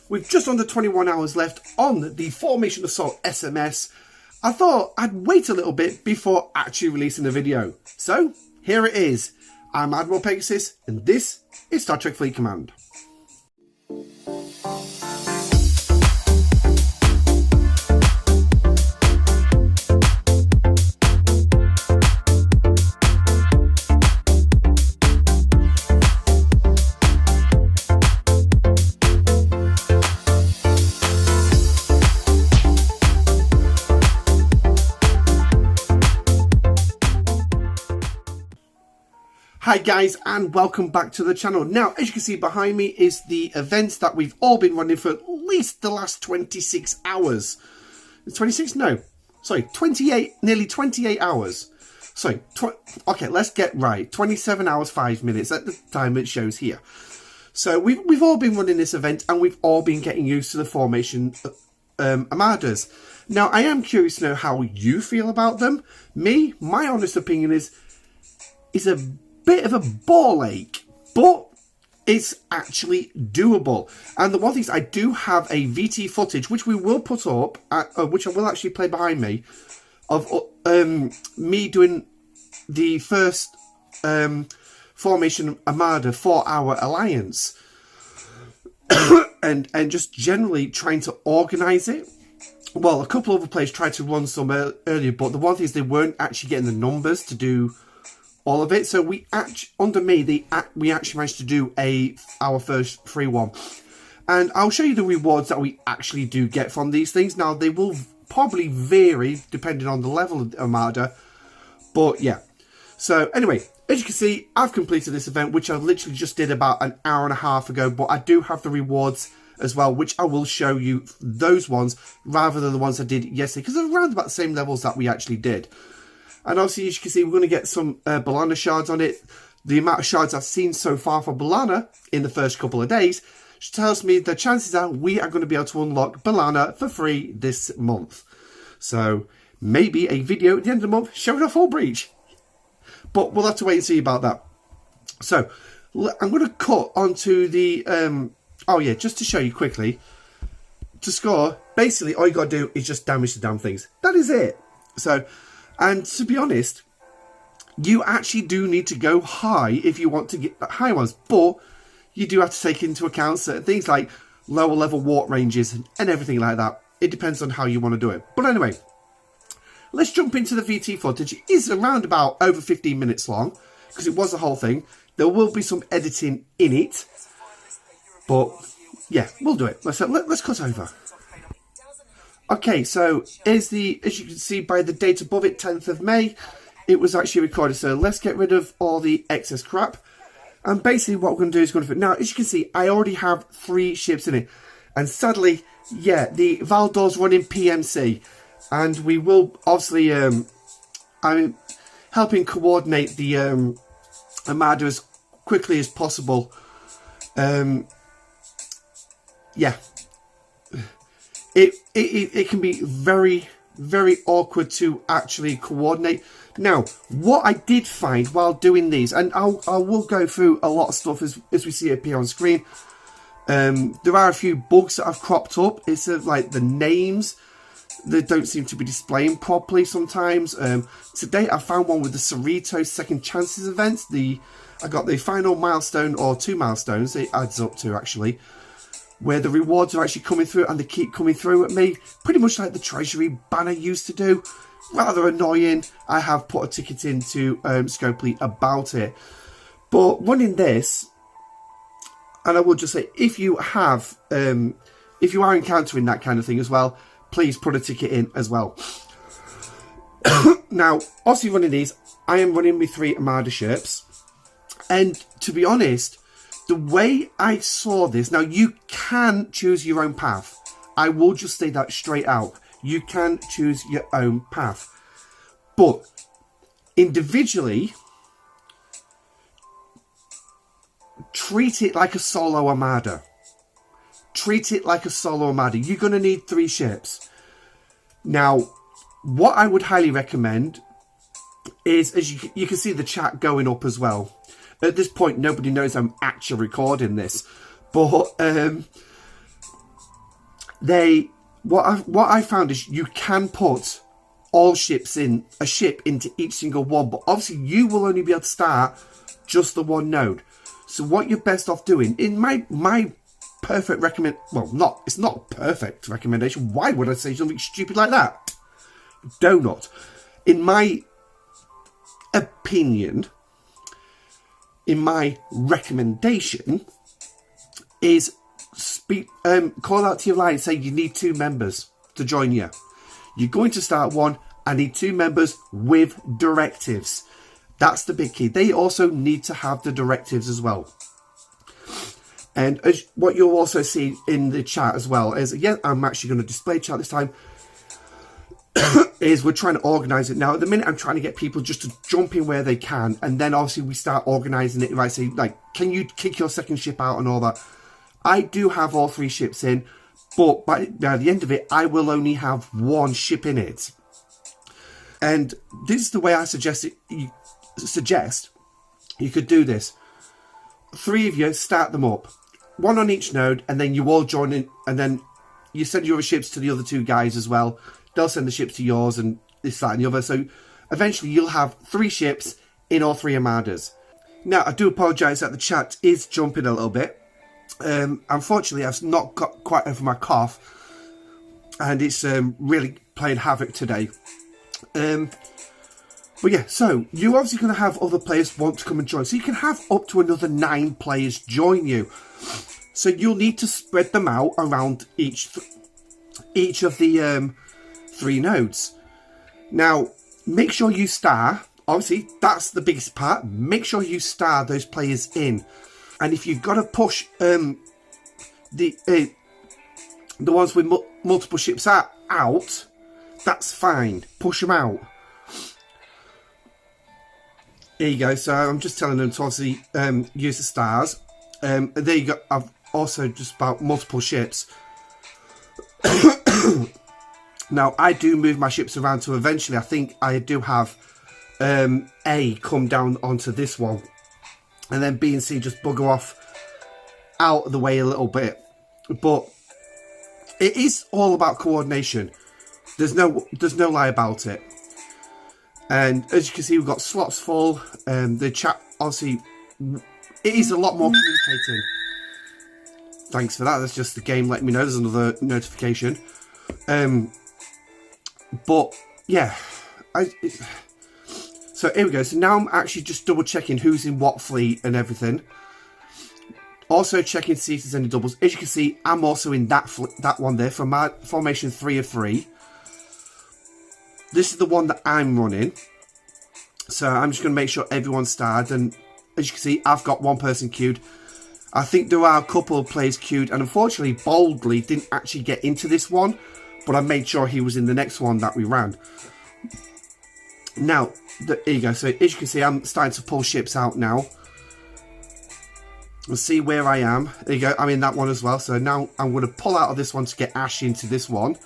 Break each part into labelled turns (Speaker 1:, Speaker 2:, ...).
Speaker 1: with just under 21 hours left on the Formation Assault SMS, I thought I'd wait a little bit before actually releasing the video. So, here it is. I'm Admiral Pegasus, and this is Star Trek Fleet Command. Hi guys, and welcome back to the channel. Now, as you can see behind me is the events that we've all been running for at least the last 26 hours. 26? No. Sorry, 28, nearly 28 hours. Sorry, okay, let's get right. 27 hours, 5 minutes at the time it shows here. So we've all been running this event, and we've all been getting used to the formation Armadas. Now, I am curious to know how you feel about them. My honest opinion is a bit of a ball ache, but it's actually doable. And the one thing is, I do have a VT footage, which we will put up, which I will actually play behind me, of me doing the first Formation Armada 4-hour alliance, and just generally trying to organise it. Well, a couple of other players tried to run some earlier, but the one thing is they weren't actually getting the numbers to do all of it. So we actually, under me, we actually managed to do our first free one. And I'll show you the rewards that we actually do get from these things. Now, they will probably vary depending on the level of the Armada. But yeah. So anyway, as you can see, I've completed this event, which I literally just did about an hour and a half ago. But I do have the rewards as well, which I will show you those ones rather than the ones I did yesterday, because they're around about the same levels that we actually did. And obviously, as you can see, we're going to get some B'Elanna shards on it. The amount of shards I've seen so far for B'Elanna in the first couple of days tells me the chances are we are going to be able to unlock B'Elanna for free this month. So, maybe a video at the end of the month showing a full breach. But we'll have to wait and see about that. So, I'm going to cut onto the... oh yeah, just to show you quickly. To score, basically, all you got to do is just damage the damn things. That is it. So... And to be honest, you actually do need to go high if you want to get the high ones. But you do have to take into account certain things like lower level warp ranges and everything like that. It depends on how you want to do it. But anyway, let's jump into the VT footage. It is around about over 15 minutes long, because it was the whole thing. There will be some editing in it. But yeah, we'll do it. Let's cut over. Okay, so as you can see by the date above it, 10th of May, it was actually recorded. So let's get rid of all the excess crap. And basically what we're going to do is now, as you can see, I already have 3 ships in it. And sadly, yeah, the Valdor's running PMC. And we will obviously, I'm helping coordinate the Armada as quickly as possible. Yeah. It can be very, very awkward to actually coordinate. Now, what I did find while doing these, and I will go through a lot of stuff as we see it appear on screen. There are a few bugs that have cropped up. It's like the names that don't seem to be displaying properly sometimes. Today I found one with the Cerritos Second Chances event. I got the final milestone, or 2 milestones it adds up to actually, where the rewards are actually coming through, and they keep coming through at me, pretty much like the Treasury banner used to do. Rather annoying. I have put a ticket into Scopely about it. But running this, and I will just say, if you are encountering that kind of thing as well, please put a ticket in as well. Now, obviously running these, I am running with 3 Armada ships, and to be honest, the way I saw this, now you can choose your own path. I will just say that straight out. You can choose your own path. But individually, treat it like a solo Armada. Treat it like a solo Armada. You're going to need 3 ships. Now, what I would highly recommend is, as you can see the chat going up as well. At this point, nobody knows I'm actually recording this. But What I found is you can put all ships in a ship into each single one, but obviously you will only be able to start just the one node. So what you're best off doing, in my perfect it's not a perfect recommendation. Why would I say something stupid like that? Donut. In my opinion, in my recommendation, is call out to your line and say you need 2 members to join you. You're going to start one. I need 2 members with directives. That's the big key. They also need to have the directives as well. And what you'll also see in the chat as well is, again, I'm actually going to display chat this time, is we're trying to organise it. Now, at the minute, I'm trying to get people just to jump in where they can. And then, obviously, we start organising it. Right, say, like, can you kick your second ship out and all that? I do have all 3 ships in. But by the end of it, I will only have 1 ship in it. And this is the way I suggest you could do this. 3 of you start them up. 1 on each node, and then you all join in, and then you send your ships to the other 2 guys as well. They'll send the ships to yours, and this, that, and the other. So eventually you'll have 3 ships in all 3 armadas. Now, I do apologise that the chat is jumping a little bit. Unfortunately, I've not got quite over my cough, and it's really playing havoc today. But yeah, so you're obviously going to have other players want to come and join. So you can have up to another 9 players join you. So you'll need to spread them out around each of the 3 nodes. Now, make sure you star. Obviously, that's the biggest part. Make sure you star those players in. And if you've got to push the ones with multiple ships out, that's fine. Push them out. There you go. So I'm just telling them to obviously use the stars. There you go. I've also just about multiple ships. Now, I do move my ships around to eventually, I think I do have A come down onto this one. And then B and C just bugger off out of the way a little bit. But it is all about coordination. There's no lie about it. And as you can see, we've got slots full. The chat, obviously, it is a lot more communicating. Thanks for that. That's just the game letting me know there's another notification. But, yeah. So, here we go. So, now I'm actually just double checking who's in what fleet and everything. Also checking to see if there's any doubles. As you can see, I'm also in that one there for my formation 3 of 3. This is the one that I'm running. So I'm just going to make sure everyone's starred. And as you can see, I've got 1 person queued. I think there are a couple of players queued. And unfortunately, Boldly didn't actually get into this one. But I made sure he was in the next one that we ran. Now, there you go. So as you can see, I'm starting to pull ships out now. We'll see where I am. There you go. I'm in that one as well. So now I'm going to pull out of this one to get Ash into this one.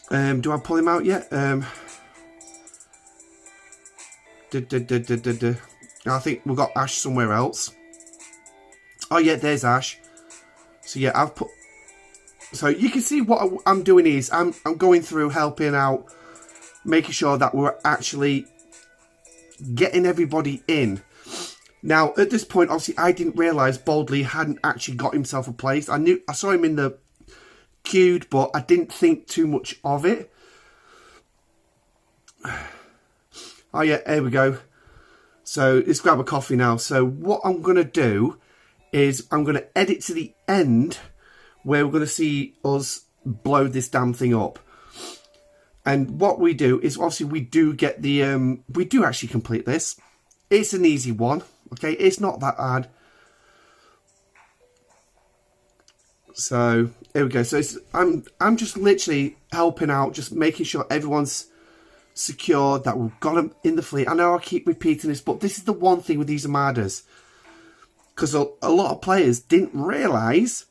Speaker 1: Do I pull him out yet? I think we've got Ash somewhere else. Oh yeah, there's Ash. So yeah, I've put. So you can see what I'm doing is I'm going through helping out, making sure that we're actually getting everybody in. Now at this point, obviously, I didn't realise Boldly hadn't actually got himself a place. I saw him in the queued, but I didn't think too much of it. Oh yeah, there we go. So let's grab a coffee now. So what I'm going to do is I'm going to edit to the end where we're going to see us blow this damn thing up. And what we do is obviously we do get the we do actually complete this. It's an easy one, okay? It's not that hard. So here we go. So I'm just literally helping out, just making sure everyone's secure, that we've got them in the fleet. I know I keep repeating this, but this is the one thing with these Armadas, because a lot of players didn't realise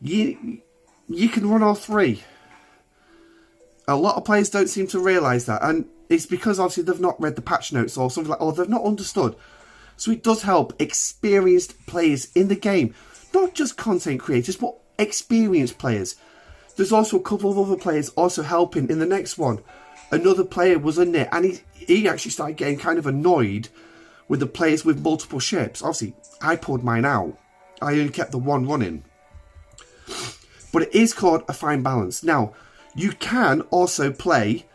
Speaker 1: you can run all 3. A lot of players don't seem to realise that, and it's because obviously they've not read the patch notes or something like, or they've not understood. So it does help experienced players in the game, not just content creators, but experienced players. There's also a couple of other players also helping in the next one. Another player was in there, and he actually started getting kind of annoyed with the players with multiple ships. Obviously, I pulled mine out. I only kept the one running. But it is called a fine balance. Now, you can also play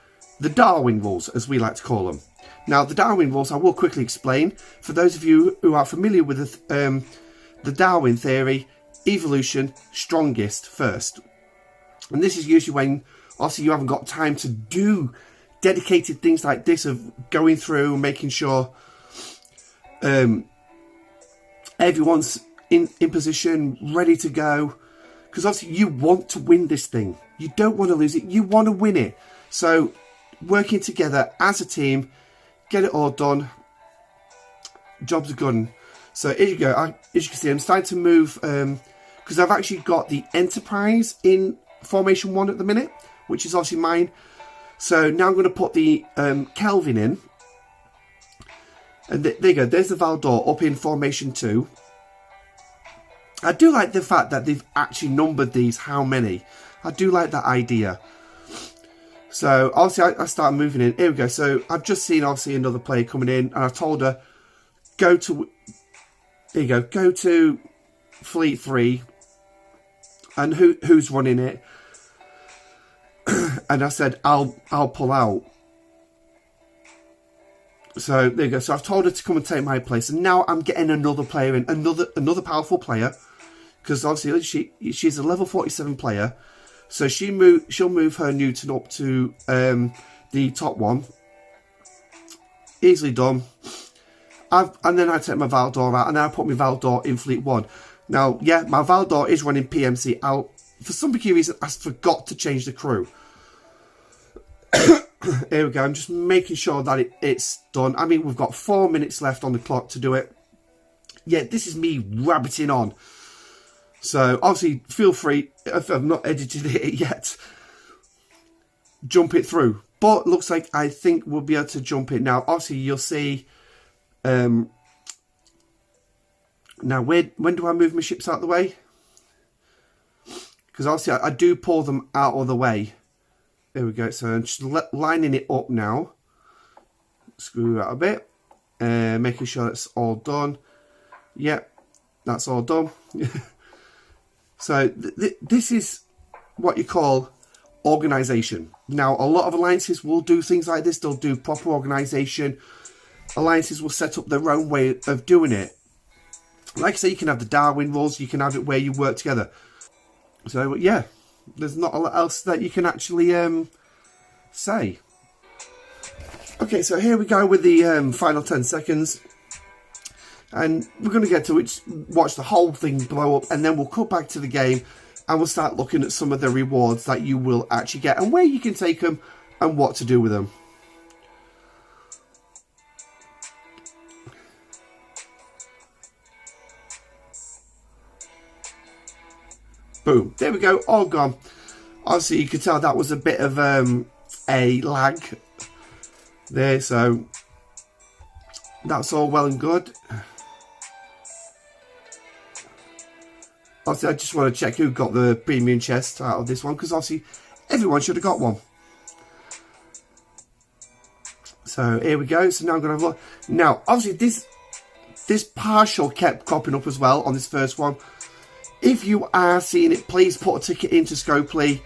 Speaker 1: the Darwin rules, as we like to call them. Now, the Darwin rules, I will quickly explain. For those of you who are familiar with the Darwin theory, evolution, strongest first. And this is usually when, obviously, you haven't got time to do dedicated things like this of going through and making sure everyone's in position, ready to go. Because obviously you want to win this thing. You don't want to lose it. You want to win it. So working together as a team, get it all done. Jobs are done. So here you go. As you can see, I'm starting to move because I've actually got the Enterprise in Formation 1 at the minute, which is obviously mine. So now I'm going to put the Kelvin in. And there you go. There's the Valdor up in Formation 2. I do like the fact that they've actually numbered these, how many. I do like that idea. So, obviously, I start moving in. Here we go. So, I've just seen, obviously, another player coming in. And I told her, go to... Here you go. Go to Fleet 3. And who's running it? And I said, I'll pull out. So, there you go. So, I've told her to come and take my place. And now I'm getting another player in. Another powerful player. Because obviously she's a level 47 player, so she'll move her Newton up to the top one. Easily done. And then I take my Valdor out, and then I put my Valdor in Fleet 1. Now, yeah, my Valdor is running PMC out. For some peculiar reason, I forgot to change the crew. Here we go. I'm just making sure that it's done. I mean, we've got 4 minutes left on the clock to do it. Yeah, this is me rabbiting on. So, obviously, feel free, if I've not edited it yet, jump it through. But, looks like I think we'll be able to jump it now. Obviously, you'll see... now, when do I move my ships out of the way? Because, obviously, I do pull them out of the way. There we go. So, I'm just lining it up now. Screw that a bit. Making sure it's all done. Yep, that's all done. So this is what you call organisation. Now, a lot of alliances will do things like this. They'll do proper organisation. Alliances will set up their own way of doing it. Like I say, you can have the Darwin rules. You can have it where you work together. So, yeah, there's not a lot else that you can actually say. Okay, so here we go with the final 10 seconds. And we're going to get to watch the whole thing blow up, and then we'll cut back to the game and we'll start looking at some of the rewards that you will actually get and where you can take them and what to do with them. Boom. There we go. All gone. Obviously, you can tell that was a bit of a lag there, so that's all well and good. Obviously, I just want to check who got the premium chest out of this one, because obviously everyone should have got one. So here we go. So now I'm going to have a look. Now, obviously, this partial kept cropping up as well on this first one. If you are seeing it, please put a ticket into Scopely,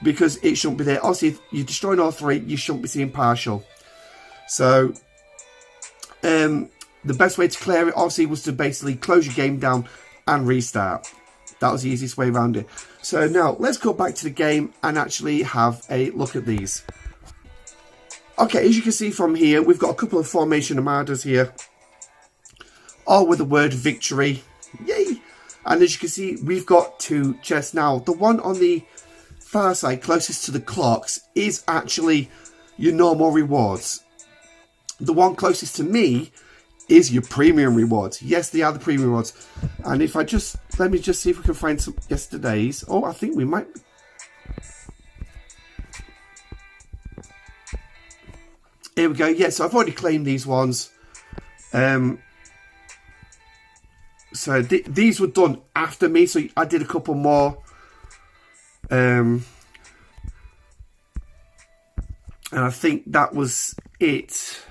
Speaker 1: because it shouldn't be there. Obviously, if you're destroying all three, you shouldn't be seeing partial. So the best way to clear it, obviously, was to basically close your game down and restart. That was the easiest way around it. So now let's go back to the game and actually have a look at these. Okay, as you can see from here, we've got a couple of formation Armadas here, all with the word victory. Yay! And as you can see, we've got 2 chests now. The one on the far side, closest to the clocks, is actually your normal rewards. The one closest to me is your premium rewards. Yes, they are the premium rewards. And if I just, let me just see if we can find some yesterday's. Oh, I think we might. Here we go. Yeah, so I've already claimed these ones. So So these were done after me. So I did a couple more. And I think that was it.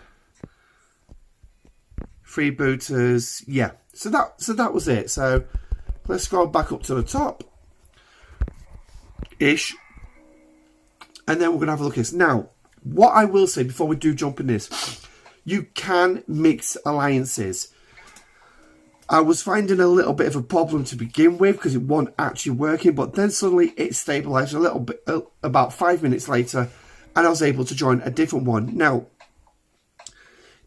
Speaker 1: Freebooters. Yeah. So that was it. So let's scroll back up to the top. Ish. And then we're going to have a look at this. Now, what I will say before we do jump in this, you can mix alliances. I was finding a little bit of a problem to begin with because it wasn't actually working, but then suddenly it stabilized a little bit about 5 minutes later, and I was able to join a different one. Now,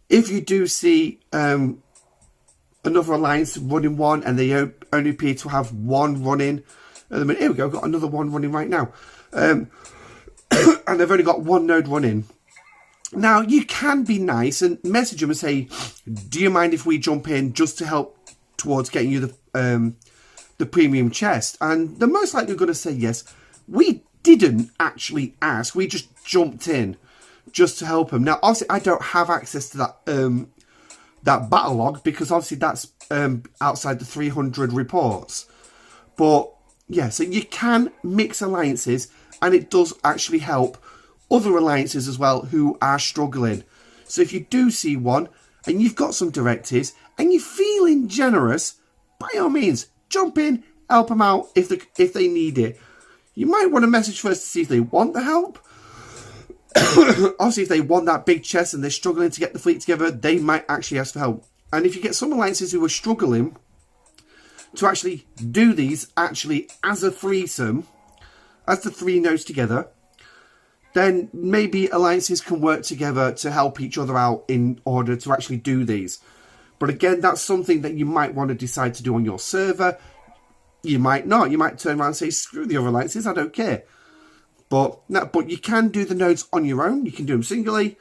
Speaker 1: if you do see another alliance running one and they only appear to have one running at the minute, here we go, got another one running right now, and they've only got one node running. Now, you can be nice and message them and say, do you mind if we jump in just to help towards getting you the premium chest? And they're most likely going to say yes. We didn't actually ask. We just jumped in just to help them. Now, obviously, I don't have access to that battle log because obviously that's outside the 300 reports. But, yeah, so you can mix alliances and it does actually help other alliances as well who are struggling. So if you do see one and you've got some directives and you're feeling generous, by all means, jump in, help them out if they need it. You might want to message first to see if they want the help. Obviously, if they want that big chest and they're struggling to get the fleet together, they might actually ask for help. And if you get some alliances who are struggling to actually do these actually as a threesome, as the three nodes together, then maybe alliances can work together to help each other out in order to actually do these. But again, that's something that you might want to decide to do on your server. You might not. You might turn around and say, screw the other alliances, I don't care. But you can do the nodes on your own. You can do them singly.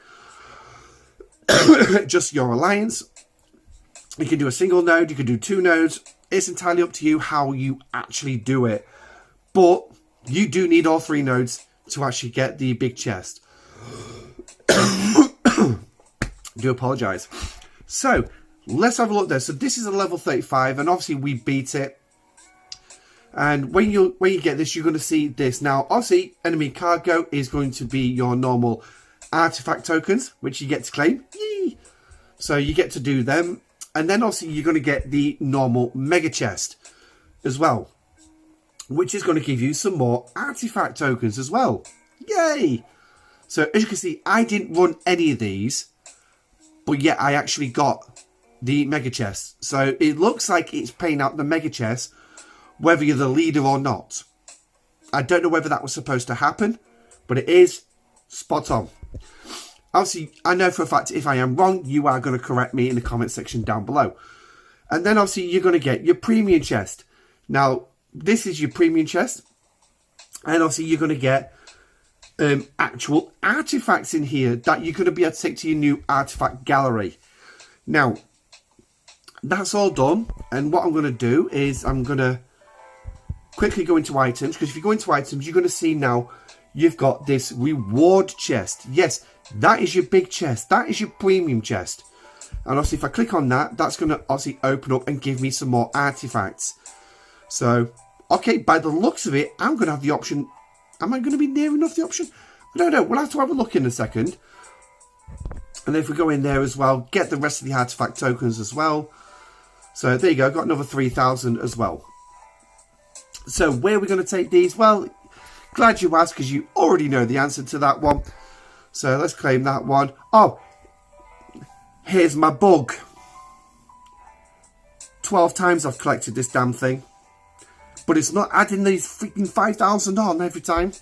Speaker 1: Just your alliance. You can do a single node. You can do two nodes. It's entirely up to you how you actually do it. But you do need all three nodes to actually get the big chest. Do apologise. So, let's have a look there. So this is a level 35 and obviously we beat it. And when you get this, you're going to see this. Now, obviously, enemy cargo is going to be your normal artifact tokens, which you get to claim. Yee! So you get to do them. And then obviously you're going to get the normal mega chest as well, which is going to give you some more artifact tokens as well. Yay! So as you can see, I didn't run any of these, but yet I actually got the mega chest. So it looks like it's paying out the mega chest whether you're the leader or not. I don't know whether that was supposed to happen, but it is spot on. Obviously, I know for a fact if I am wrong, you are going to correct me in the comment section down below. And then obviously you're going to get your premium chest. Now, this is your premium chest. And obviously you're going to get actual artifacts in here that you're going to be able to take to your new artifact gallery. Now, that's all done. And what I'm going to do is I'm going to quickly go into items. Because if you go into items, you're going to see now you've got this reward chest. Yes, that is your big chest. That is your premium chest. And obviously if I click on that, that's going to obviously open up and give me some more artifacts. So, okay, by the looks of it, I'm going to have the option. Am I going to be near enough the option? I don't know. We'll have to have a look in a second. And then if we go in there as well, get the rest of the artifact tokens as well. So there you go. Got another 3,000 as well. So where are we going to take these? Well, glad you asked because you already know the answer to that one. So let's claim that one. Oh, here's my bug. 12 times I've collected this damn thing. But it's not adding these freaking 5,000 on every time.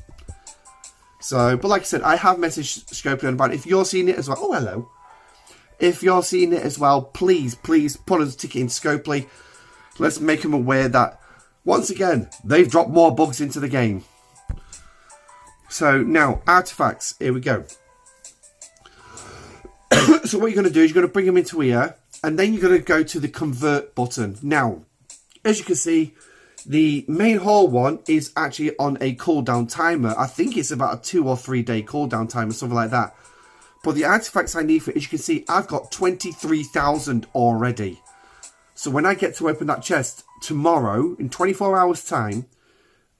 Speaker 1: So, but like I said, I have messaged Scopely about it. If you're seeing it as well. Oh, hello. If you're seeing it as well, please put a ticket in Scopely. Let's make them aware that, once again, they've dropped more bugs into the game. So, now, artifacts. Here we go. So, what you're going to do is you're going to bring them into here. And then you're going to go to the convert button. Now, as you can see, the main hall one is actually on a cooldown timer. I think it's about a 2 or 3 day cooldown timer, something like that. But the artifacts I need for it, as you can see, I've got 23,000 already. So when I get to open that chest tomorrow, in 24 hours time,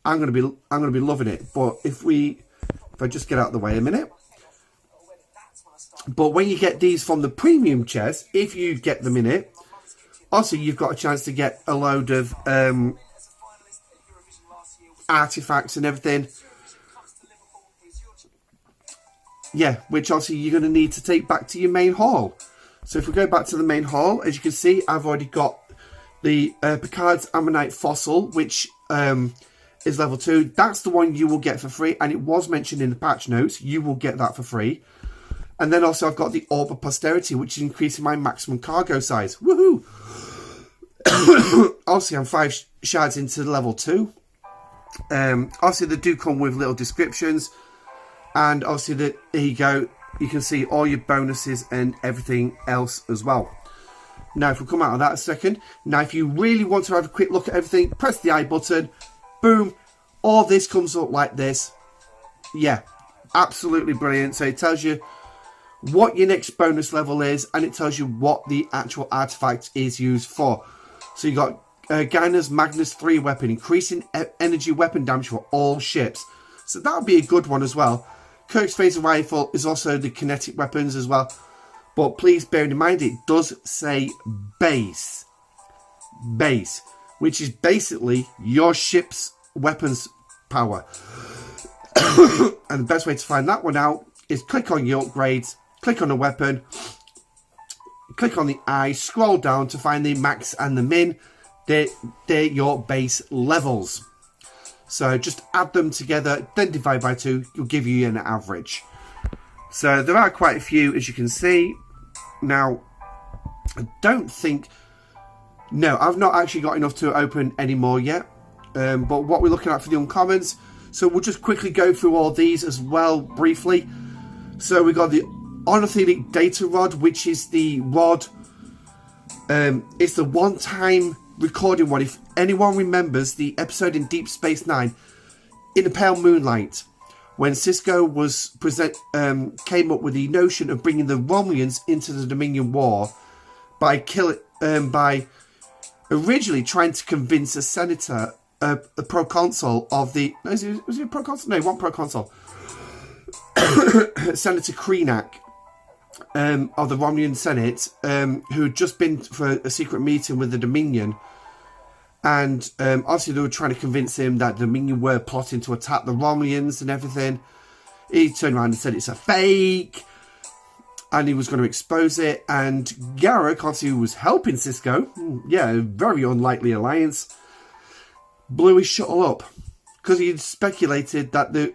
Speaker 1: I'm gonna be loving it. But if I just get out of the way a minute. But when you get these from the premium chest, if you get them in it, also you've got a chance to get a load of artifacts and everything. Yeah, which obviously you're going to need to take back to your main hall. So if we go back to the main hall, as you can see, I've already got the Picard's Ammonite Fossil, which is level 2. That's the one you will get for free, and it was mentioned in the patch notes. You will get that for free. And then also I've got the Orb of Posterity, which is increasing my maximum cargo size. Woohoo! Obviously, I'm 5 shards into level 2. Obviously, they do come with little descriptions. And obviously, there you go. You can see all your bonuses and everything else as well. Now, if we come out of that a second. Now, if you really want to have a quick look at everything, press the I button. Boom. All this comes up like this. Yeah, absolutely brilliant. So it tells you what your next bonus level is, and it tells you what the actual artifact is used for. So you got Gainer's Magnus 3 weapon, increasing energy weapon damage for all ships. So that would be a good one as well. Kirk's phaser rifle is also the kinetic weapons as well. But please bear in mind it does say base. Base. Which is basically your ship's weapons power. And the best way to find that one out is click on your upgrades. Click on the weapon, click on the eye, scroll down to find the max and the min. They're your base levels. So just add them together, then divide by 2, will give you an average. So there are quite a few, as you can see. Now, I don't think... No, I've not actually got enough to open any more yet. But what we're looking at for the uncommons, so we'll just quickly go through all these as well, briefly. So we got the Ornithelic Data Rod, which is the rod. It's the one-time recording one. If anyone remembers the episode in Deep Space Nine, In the Pale Moonlight, when Sisko was came up with the notion of bringing the Romulans into the Dominion War by originally trying to convince a senator, a proconsul of the... Was he a proconsul? No, one proconsul. Senator Krenak of the Romulan Senate, who had just been for a secret meeting with the Dominion, and obviously they were trying to convince him that the Dominion were plotting to attack the Romulans and everything. He turned around and said it's a fake, and he was going to expose it. And Garak, obviously, who was helping Sisko, yeah, a very unlikely alliance, blew his shuttle up because he had speculated that the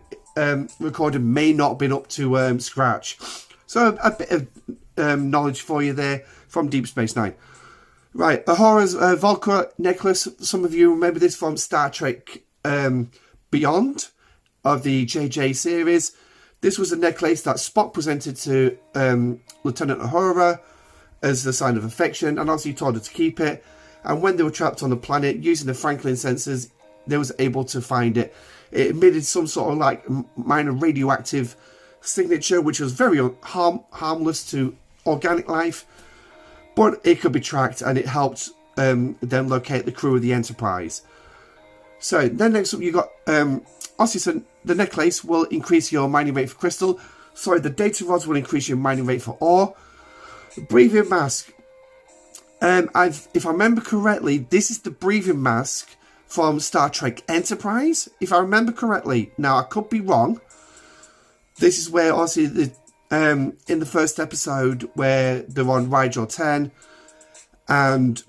Speaker 1: recorder may not have been up to scratch. So a bit of knowledge for you there from Deep Space Nine. Right, Ahora's Volca necklace. Some of you remember this from Star Trek Beyond of the JJ series. This was a necklace that Spock presented to Lieutenant Uhura as a sign of affection, and obviously told her to keep it. And when they were trapped on the planet, using the Franklin sensors, they was able to find it. It emitted some sort of like minor radioactive signature, which was very harmless to organic life, but it could be tracked, and it helped them locate the crew of the Enterprise. So then next up you got obviously, so the necklace will increase your mining rate for crystal. Sorry, the data rods will increase your mining rate for ore. Breathing mask. If I remember correctly, this is the breathing mask from Star Trek Enterprise, if I remember correctly. Now, I could be wrong. This is where, obviously, in the first episode, where they're on Rigel 10, and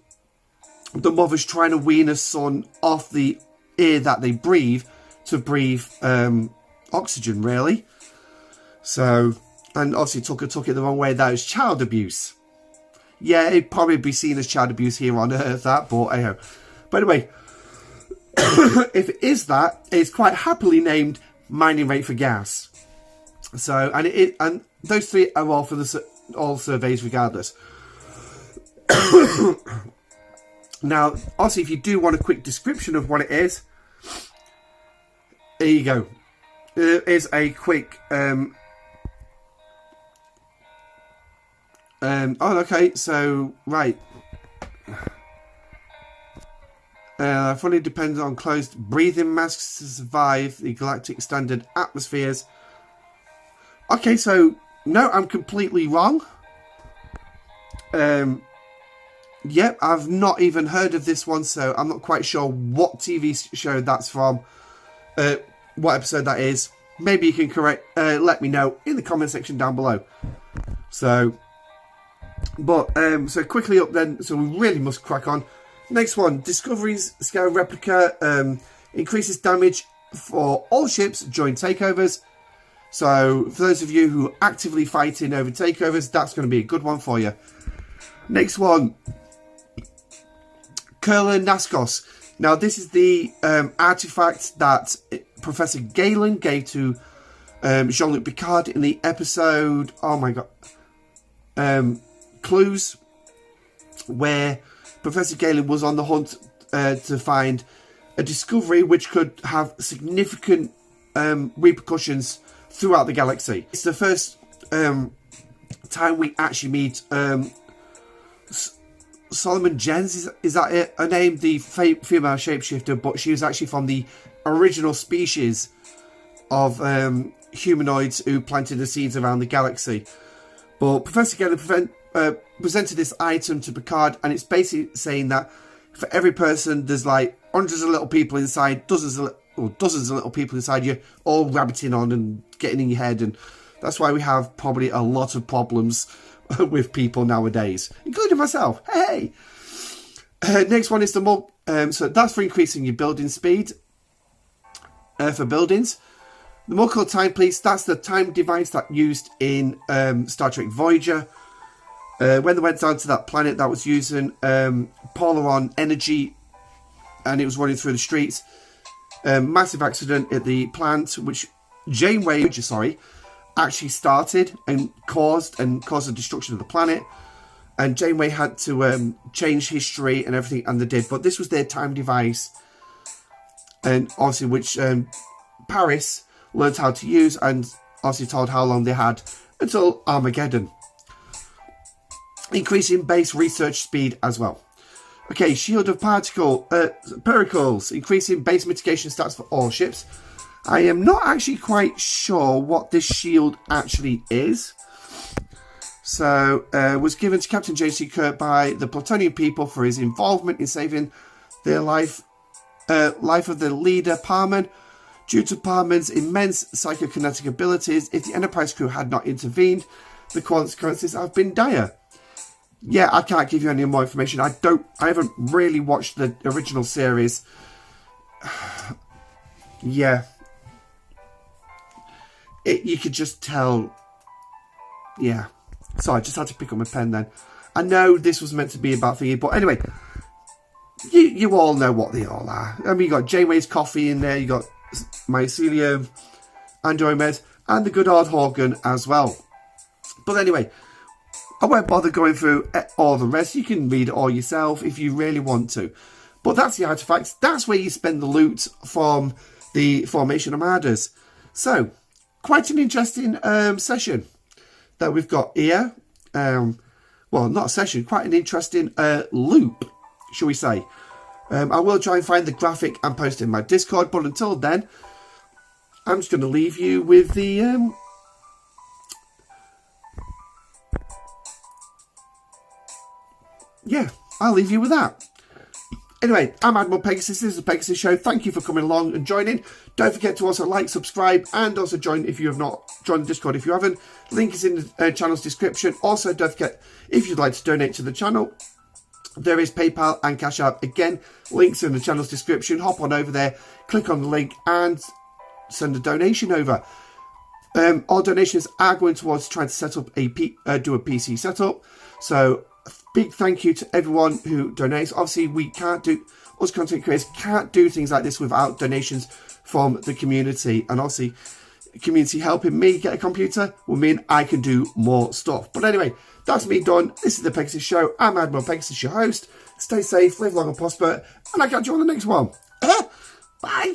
Speaker 1: the mother's trying to wean her son off the air that they breathe to breathe oxygen, really. So, and obviously took it the wrong way. That is child abuse. Yeah, it'd probably be seen as child abuse here on Earth, that, but anyhow. But anyway, if it is that, it's quite happily named mining rate for gas. So, and those three are all for all surveys regardless. Now, obviously, if you do want a quick description of what it is, there you go. There is a quick... oh, okay, so, right. Fully depends on closed breathing masks to survive the galactic standard atmospheres. Okay, so no, I'm completely wrong. Yep, I've not even heard of this one, so I'm not quite sure what TV show that's from, what episode that is. Maybe you can let me know in the comment section down below. So, so quickly up then, so we really must crack on. Next one, Discovery's scale replica increases damage for all ships during takeovers. So, for those of you who are actively fighting over takeovers, that's going to be a good one for you. Next one, Curler Nascos. Now, this is the artifact that Professor Galen gave to Jean-Luc Picard in the episode, oh my god, Clues, where Professor Galen was on the hunt to find a discovery which could have significant repercussions throughout the galaxy. It's the first time we actually meet Solomon Jens, is that it? Her name, the female shapeshifter, but she was actually from the original species of humanoids who planted the seeds around the galaxy. But Professor Galen presented this item to Picard, and it's basically saying that for every person, there's like hundreds of little people inside, dozens of little people inside you, all rabbiting on and getting in your head, and that's why we have probably a lot of problems with people nowadays, including myself. Hey! Next one is the more... so that's for increasing your building speed for buildings. The Multiple Timepiece, that's the time device that used in Star Trek Voyager. When they went down to that planet that was using Polaron energy and it was running through the streets. Massive accident at the plant, which Janeway, actually started and caused the destruction of the planet. And Janeway had to change history and everything, and they did. But this was their time device, and obviously which Paris learned how to use, and obviously told how long they had until Armageddon. Increasing base research speed as well. Okay, Shield of Particles, increasing base mitigation stats for all ships. I am not actually quite sure what this shield actually is. So, was given to Captain J.C. Kirk by the Plutonian people for his involvement in saving the life of the leader, Parman. Due to Parman's immense psychokinetic abilities, if the Enterprise crew had not intervened, the consequences have been dire. Yeah, I can't give you any more information. I haven't really watched the original series. Yeah. You could just tell. Yeah. So I just had to pick up my pen then. I know this was meant to be about thingy, but anyway, you all know what they all are. I mean, you got Janeway's coffee in there, you got mycelium, Andromed, and the good old Horgan as well. But anyway, I won't bother going through all the rest. You can read it all yourself if you really want to. But that's the artifacts. That's where you spend the loot from the Formation Armadas. So, quite an interesting session that we've got here. Well, not a session, quite an interesting loop, shall we say. I will try and find the graphic and post it in my Discord, but until then, I'm just going to leave you with the... yeah, I'll leave you with that. Anyway, I'm Admiral Pegasus. This is the Pegasus Show. Thank you for coming along and joining. Don't forget to also like, subscribe, and also join if you have not joined the Discord if you haven't. Link is in the channel's description. Also, don't forget, if you'd like to donate to the channel, there is PayPal and Cashapp. Again, links in the channel's description. Hop on over there, click on the link, and send a donation over. All donations are going towards trying to set up do a PC setup. So, big thank you to everyone who donates. Obviously, us content creators can't do things like this without donations from the community. And obviously, the community helping me get a computer will mean I can do more stuff. But anyway, that's me done. This is the Pegasus Show. I'm Admiral Pegasus, your host. Stay safe, live long and prosper, and I'll catch you on the next one. Bye.